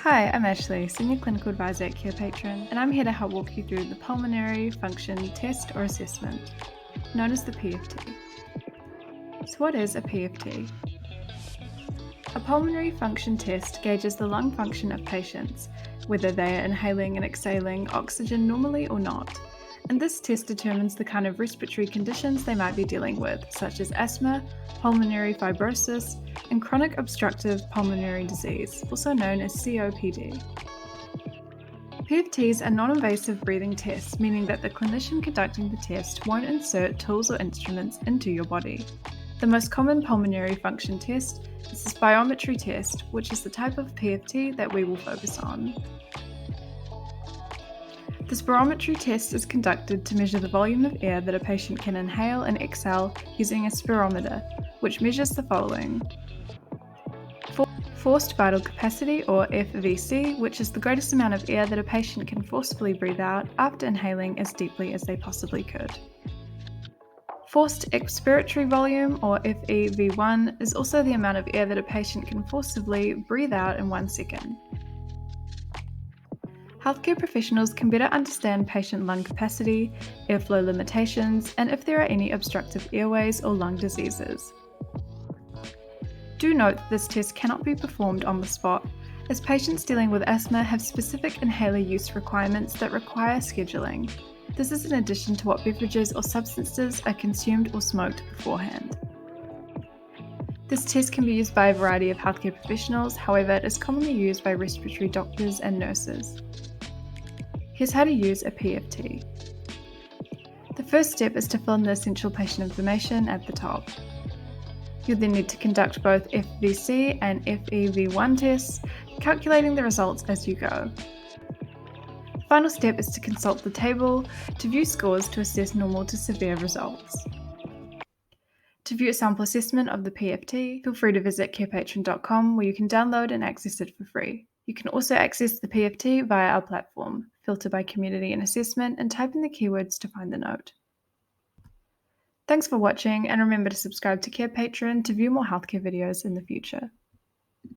Hi, I'm Ashley, Senior Clinical Advisor at CarePatron, and I'm here to help walk you through the Pulmonary Function Test or Assessment, known as the PFT. So what is a PFT? A pulmonary function test gauges the lung function of patients, whether they are inhaling and exhaling oxygen normally or not. And this test determines the kind of respiratory conditions they might be dealing with, such as asthma, pulmonary fibrosis, and chronic obstructive pulmonary disease, also known as COPD. PFTs are non-invasive breathing tests, meaning that the clinician conducting the test won't insert tools or instruments into your body. The most common pulmonary function test is the spirometry test, which is the type of PFT that we will focus on. The spirometry test is conducted to measure the volume of air that a patient can inhale and exhale using a spirometer, which measures the following: forced vital capacity, or FVC, which is the greatest amount of air that a patient can forcefully breathe out after inhaling as deeply as they possibly could. Forced expiratory volume, or FEV1, is also the amount of air that a patient can forcibly breathe out in 1 second. Healthcare professionals can better understand patient lung capacity, airflow limitations, and if there are any obstructive airways or lung diseases. Do note that this test cannot be performed on the spot, as patients dealing with asthma have specific inhaler use requirements that require scheduling. This is in addition to what beverages or substances are consumed or smoked beforehand. This test can be used by a variety of healthcare professionals, however, it is commonly used by respiratory doctors and nurses. Here's how to use a PFT. The first step is to fill in the essential patient information at the top. You'll then need to conduct both FVC and FEV1 tests, calculating the results as you go. The final step is to consult the table to view scores to assess normal to severe results. To view a sample assessment of the PFT, feel free to visit carepatron.com where you can download and access it for free. You can also access the PFT via our platform, filter by community and assessment, and type in the keywords to find the note. Thanks for watching, and remember to subscribe to CarePatron to view more healthcare videos in the future.